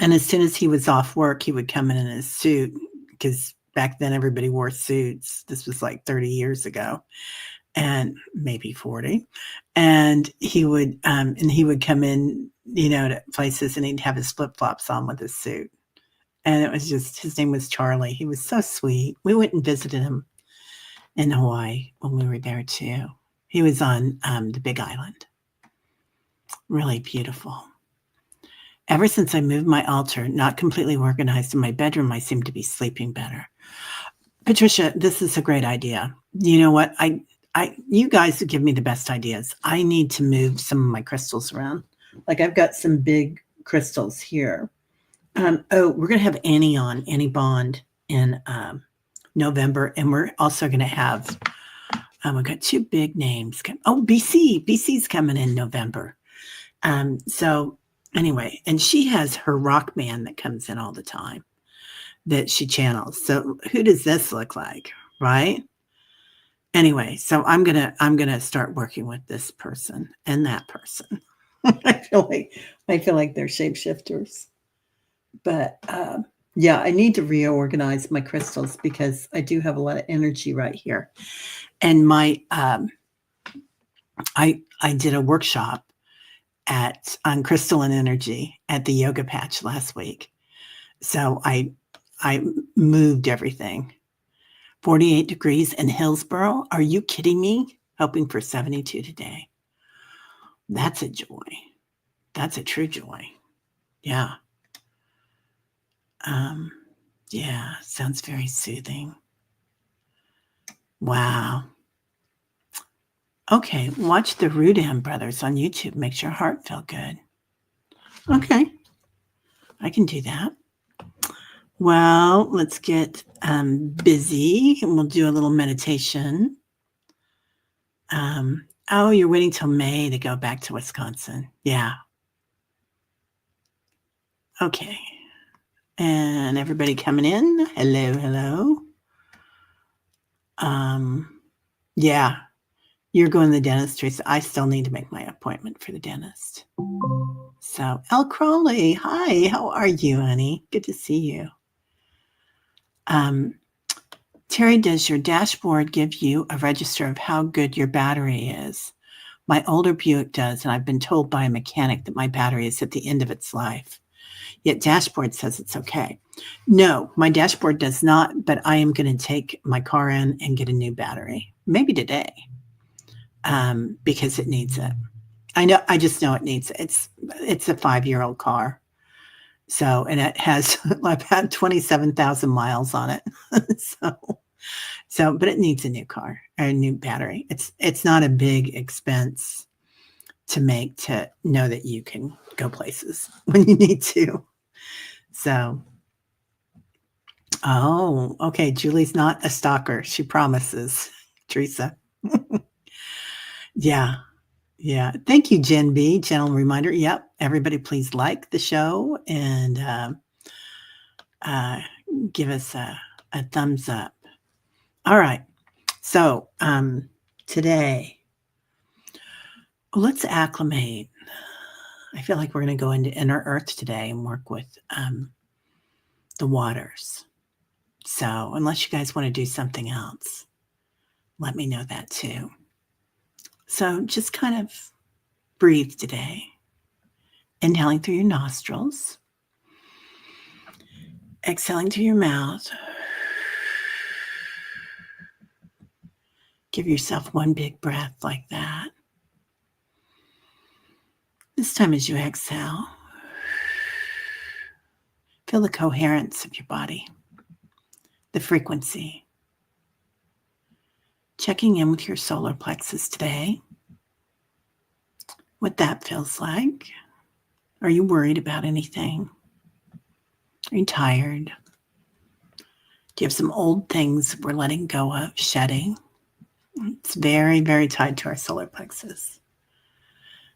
as soon as he was off work, he would come in his suit, because back then everybody wore suits. This was like 30 years ago, and maybe 40. And he would come in, to places, and he'd have his flip-flops on with his suit. And it was just, his name was Charlie. He was so sweet. We went and visited him in Hawaii when we were there too. He was on the Big Island. Really beautiful. Ever since I moved my altar, not completely organized in my bedroom, I seem to be sleeping better. Patricia, this is a great idea. You know what? You guys give me the best ideas. I need to move some of my crystals around. Like, I've got some big crystals here. We're going to have Annie Bond in November, and we're also going to have, we've got 2 big names. BC's coming in November. So anyway, and she has her rock band that comes in all the time that she channels. So who does this look like, right? Anyway, so I'm gonna start working with this person and that person. I feel like they're shapeshifters. But yeah, I need to reorganize my crystals because I do have a lot of energy right here. And my I did a workshop on crystalline energy at the Yoga Patch last week. So I moved everything. 48 degrees in Hillsboro. Are you kidding me? Hoping for 72 today. That's a joy. That's a true joy. Yeah. Yeah, sounds very soothing. Wow. Okay, watch the Rudam brothers on YouTube. Makes your heart feel good. Okay, I can do that. Well, let's get busy and we'll do a little meditation. Oh, you're waiting till May to go back to Wisconsin. Yeah. Okay. And everybody coming in. Hello, hello. Yeah, you're going to the dentist, Teresa. I still need to make my appointment for the dentist. So, Elle Crowley, hi, how are you, honey? Good to see you. Teri, does your dashboard give you a register of how good your battery is? My older Buick does, and I've been told by a mechanic that my battery is at the end of its life. Yet dashboard says it's okay. No, my dashboard does not, but I am going to take my car in and get a new battery, maybe today, because it needs it. I just know it needs it. It's a 5-year-old car. So, and it has, I've had 27,000 miles on it. So, but it needs a new car or a new battery. It's not a big expense to make to know that you can go places when you need to. So, oh, okay. Julie's not a stalker. She promises, Teresa. Yeah. Yeah. Thank you, Jen B. Gentle reminder. Yep. Everybody, please like the show and give us a thumbs up. All right. So today, let's acclimate. I feel like we're going to go into inner earth today and work with the waters. So unless you guys want to do something else, let me know that too. So just kind of breathe today. Inhaling through your nostrils. Exhaling through your mouth. Give yourself one big breath like that. This time as you exhale, feel the coherence of your body, the frequency. Checking in with your solar plexus today, what that feels like. Are you worried about anything? Are you tired? Do you have some old things we're letting go of, shedding? It's very, very tied to our solar plexus.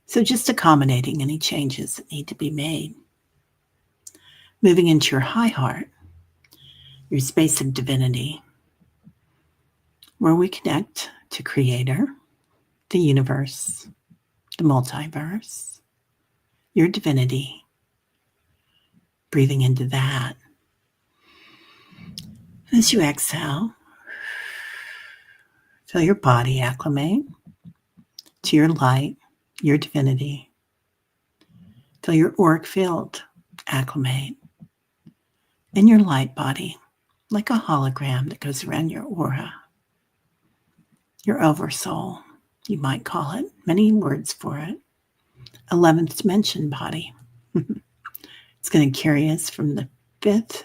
So just accommodating any changes that need to be made. Moving into your high heart, your space of divinity, where we connect to Creator, the universe, the multiverse, your divinity. Breathing into that. As you exhale, feel your body acclimate to your light, your divinity. Feel your auric field acclimate in your light body, like a hologram that goes around your aura. Your oversoul, you might call it, many words for it. 11th dimension body. It's going to carry us from the 5th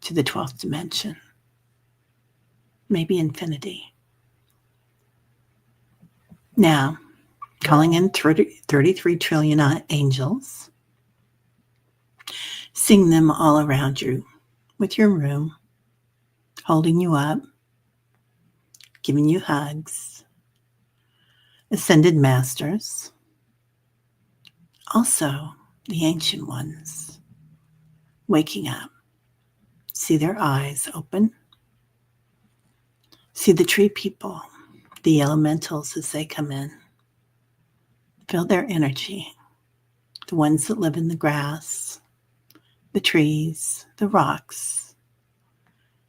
to the 12th dimension. Maybe infinity. Now, calling in 33 trillion angels. Seeing them all around you with your room, holding you up, giving you hugs. Ascended masters. Also, the ancient ones. Waking up. See their eyes open. See the tree people, the elementals as they come in. Feel their energy. The ones that live in the grass, the trees, the rocks,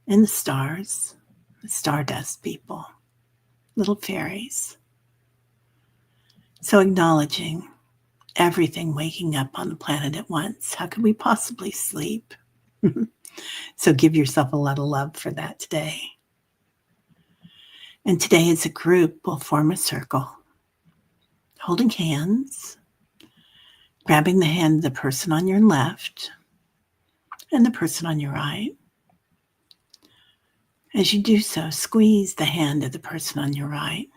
and the stars, the stardust people, little fairies. So acknowledging everything waking up on the planet at once. How could we possibly sleep? So give yourself a lot of love for that today. And today as a group, we'll form a circle, holding hands, grabbing the hand of the person on your left and the person on your right. As you do so, squeeze the hand of the person on your right.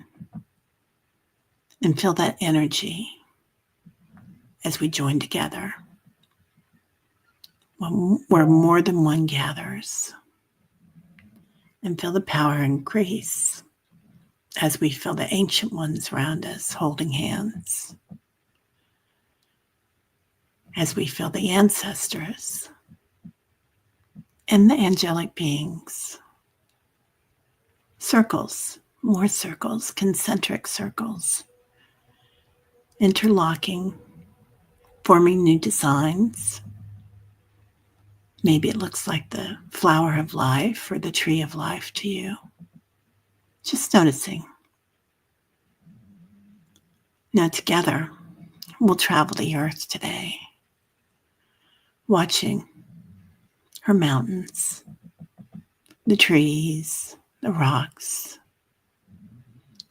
And feel that energy as we join together, where more than one gathers. And feel the power increase as we feel the ancient ones around us holding hands. As we feel the ancestors and the angelic beings. Circles, more circles, concentric circles, interlocking, forming new designs. Maybe it looks like the flower of life or the tree of life to you. Just noticing. Now together, we'll travel the earth today, watching her mountains, the trees, the rocks,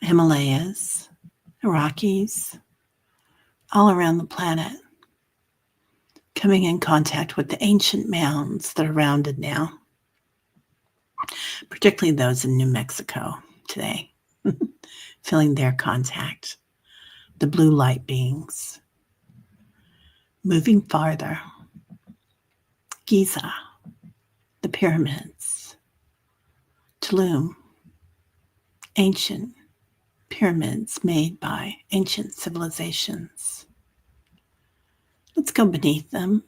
Himalayas, the Rockies, all around the planet, coming in contact with the ancient mounds that are rounded now, particularly those in New Mexico today, feeling their contact, the blue light beings. Moving farther, Giza, the pyramids, Tulum, ancient pyramids made by ancient civilizations. Let's go beneath them.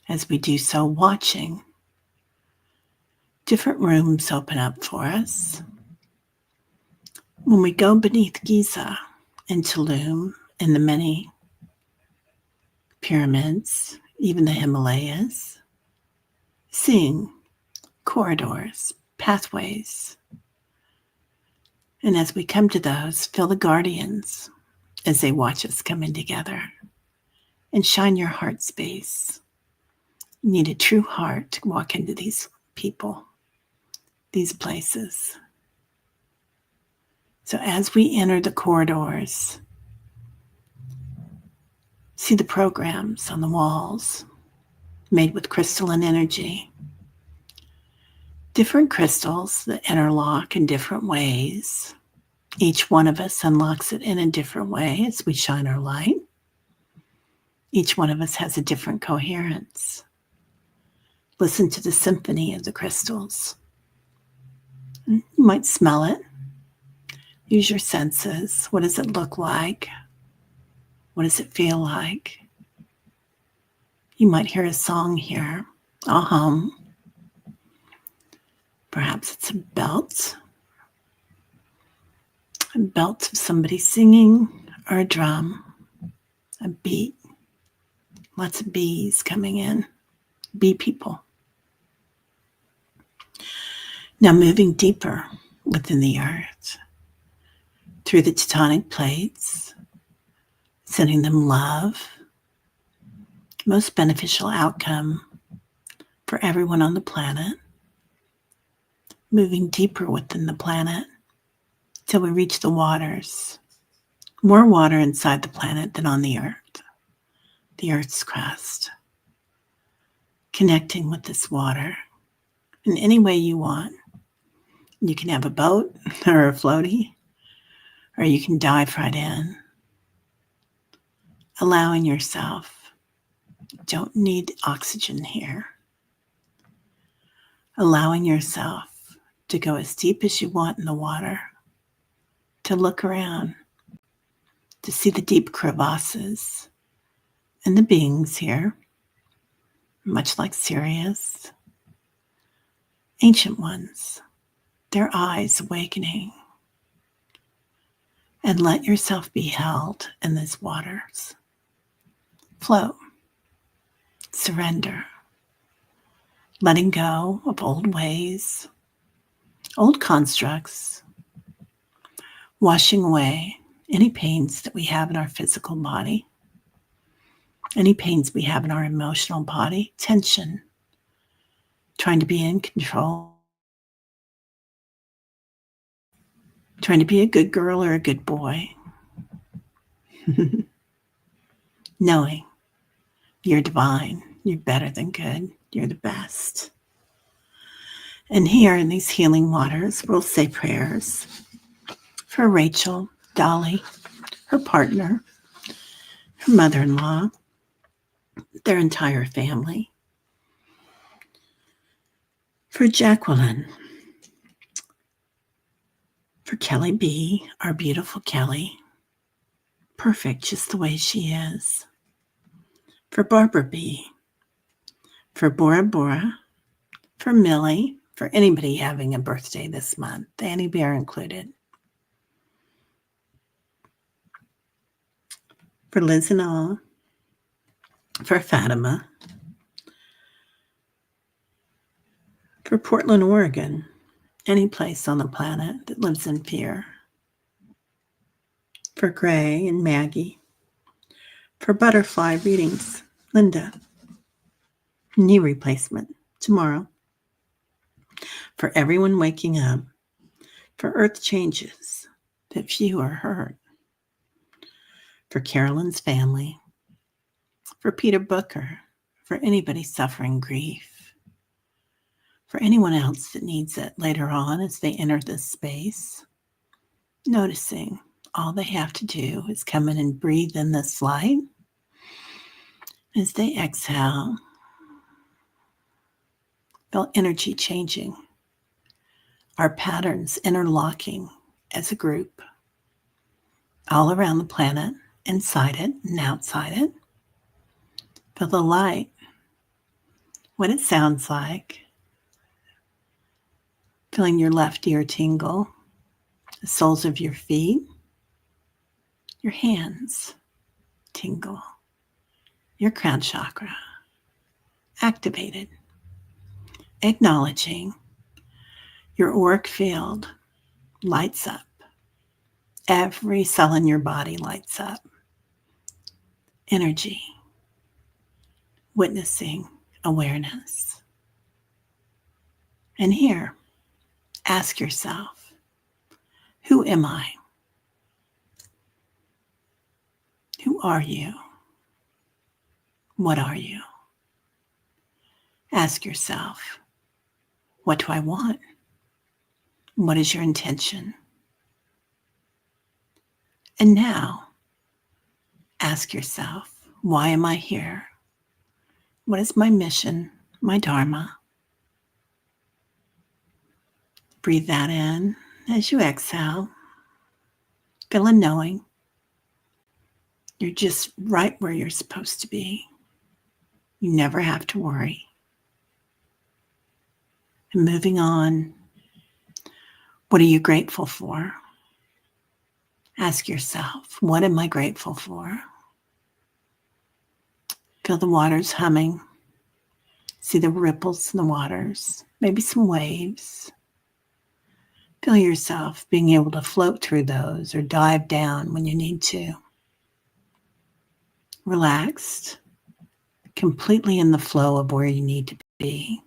As we do so, watching different rooms open up for us. When we go beneath Giza and Tulum and the many pyramids, even the Himalayas, seeing corridors, pathways. And as we come to those, feel the guardians as they watch us come in together. And shine your heart space. You need a true heart to walk into these people, these places. So as we enter the corridors, see the programs on the walls made with crystalline energy. Different crystals that interlock in different ways. Each one of us unlocks it in a different way as we shine our light. Each one of us has a different coherence. Listen to the symphony of the crystals. You might smell it. Use your senses. What does it look like? What does it feel like? You might hear a song here, a hum. Perhaps it's a belt of somebody singing, or a drum, a beat. Lots of bees coming in, bee people. Now moving deeper within the earth, through the tectonic plates, sending them love, most beneficial outcome for everyone on the planet, moving deeper within the planet till we reach the waters, more water inside the planet than on the earth's crust, connecting with this water in any way you want. You can have a boat or a floaty, or you can dive right in, allowing yourself, don't need oxygen here, allowing yourself to go as deep as you want in the water, to look around, to see the deep crevasses and the beings here, much like Sirius, ancient ones, their eyes awakening. And let yourself be held in these waters. Float, surrender, letting go of old ways, old constructs, washing away any pains that we have in our physical body, any pains we have in our emotional body, tension, trying to be in control, trying to be a good girl or a good boy, knowing you're divine, you're better than good, you're the best. And here in these healing waters, we'll say prayers for Rachel, Dolly, her partner, her mother-in-law, their entire family. For Jacqueline, for Kelly B., our beautiful Kelly, perfect just the way she is. For Barbara B., for Bora Bora, for Millie, for anybody having a birthday this month, Annie Bear included. For Liz and all, for Fatima, for Portland, Oregon, any place on the planet that lives in fear. For Gray and Maggie, for butterfly readings, Linda, knee replacement tomorrow. For everyone waking up, for earth changes, that few are hurt. For Carolyn's family, for Peter Booker, for anybody suffering grief, for anyone else that needs it later on as they enter this space, noticing all they have to do is come in and breathe in this light. As they exhale, feel energy changing, our patterns interlocking as a group, all around the planet, inside it and outside it. Feel the light, what it sounds like, feeling your left ear tingle, the soles of your feet, your hands tingle, your crown chakra activated, acknowledging your auric field lights up. Every cell in your body lights up. Energy, witnessing awareness. And here, ask yourself, who am I? Who are you? What are you? Ask yourself, what do I want? What is your intention? And now, ask yourself, why am I here? What is my mission, my dharma? Breathe that in as you exhale. Feel a knowing. You're just right where you're supposed to be. You never have to worry. And moving on, what are you grateful for? Ask yourself, what am I grateful for? Feel the waters humming. See the ripples in the waters, maybe some waves. Feel yourself being able to float through those or dive down when you need to. Relaxed, completely in the flow of where you need to be.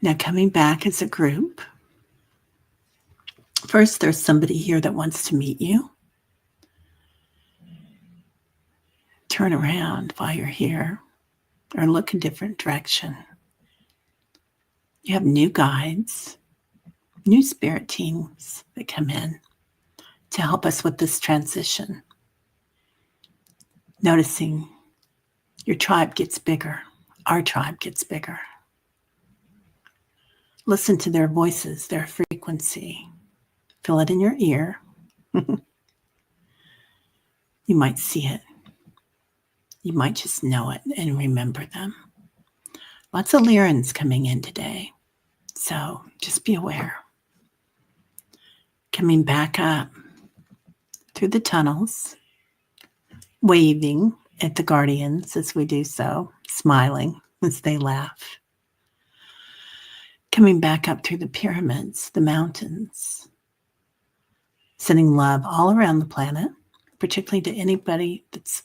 Now coming back as a group. First, there's somebody here that wants to meet you. Turn around while you're here or look a different direction. You have new guides, new spirit teams that come in to help us with this transition. Noticing your tribe gets bigger, our tribe gets bigger. Listen to their voices, their frequency. Feel it in your ear. You might see it. You might just know it and remember them. Lots of Lyrans coming in today, so just be aware. Coming back up through the tunnels, waving at the guardians as we do so, smiling as they laugh. Coming back up through the pyramids, the mountains, sending love all around the planet, particularly to anybody that's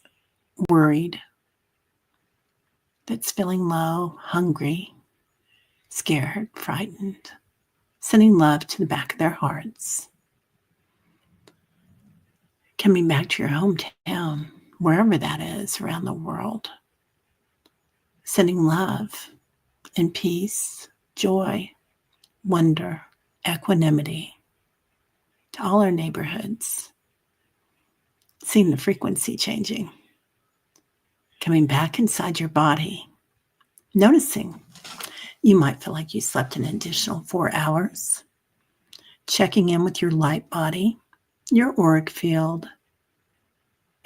worried, that's feeling low, hungry, scared, frightened, sending love to the back of their hearts. Coming back to your hometown, wherever that is around the world, sending love and peace, joy, wonder, equanimity to all our neighborhoods, seeing the frequency changing, coming back inside your body, noticing you might feel like you slept an additional 4 hours, checking in with your light body, your auric field,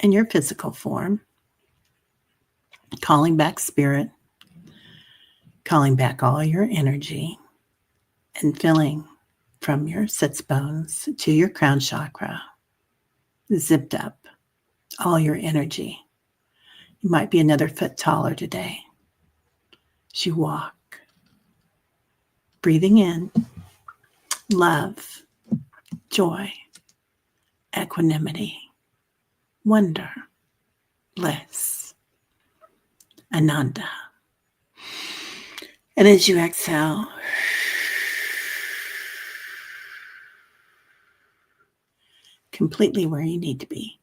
and your physical form, calling back spirit, calling back all your energy, and feeling from your sits bones to your crown chakra, zipped up, all your energy. You might be another foot taller today as you walk, breathing in love, joy, equanimity, wonder, bliss, ananda. And as you exhale, completely where you need to be.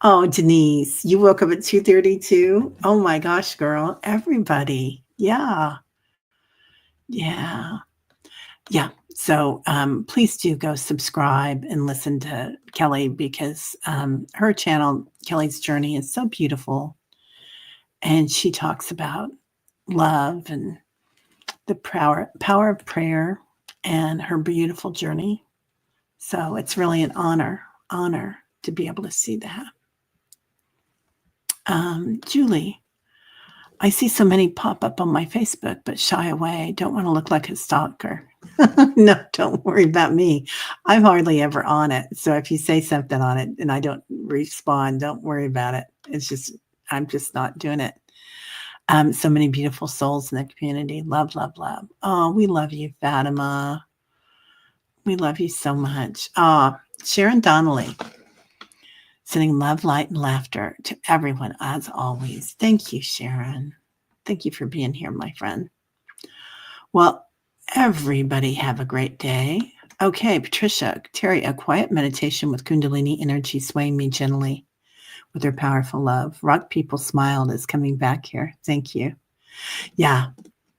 Oh, Denise, you woke up at 2:32. Oh my gosh, girl. Everybody. Yeah. Yeah. Yeah. So please do go subscribe and listen to Kelly, because her channel, Kelly's Journey, is so beautiful. And she talks about love and the power of prayer and her beautiful journey. So it's really an honor to be able to see that. Julie, I see so many pop up on my Facebook, but shy away. Don't want to look like a stalker. No, don't worry about me. I'm hardly ever on it. So if you say something on it and I don't respond, don't worry about it. It's just, I'm just not doing it. So many beautiful souls in the community. Love, love, love. Oh, we love you, Fatima. We love you so much. Sharon Donnelly, sending love, light, and laughter to everyone as always. Thank you, Sharon. Thank you for being here, my friend. Well, everybody have a great day. Okay, Patricia, Teri, a quiet meditation with Kundalini energy swaying me gently with her powerful love. Rock people smiled is coming back here. Thank you. Yeah,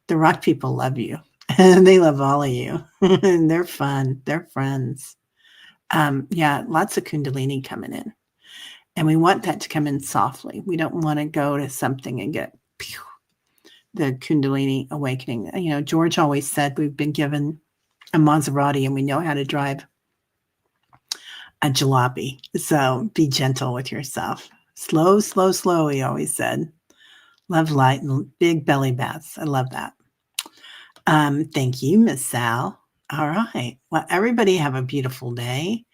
the rock people love you. And they love all of you. And they're fun. They're friends. Yeah, lots of Kundalini coming in. And we want that to come in softly. We don't want to go to something and get the Kundalini awakening. You know, George always said we've been given a Maserati and we know how to drive a jalopy. So be gentle with yourself. Slow, slow, slow, he always said. Love light and big belly baths. I love that. Thank you, Miss Sal. All right. Well, everybody have a beautiful day.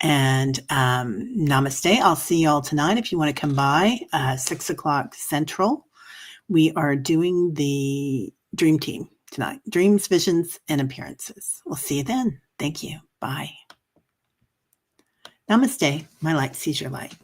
And namaste. I'll see you all tonight if you want to come by, 6 o'clock Central. We are doing the Dream Team tonight. Dreams, visions, and appearances. We'll see you then. Thank you. Bye. Namaste. My light sees your light.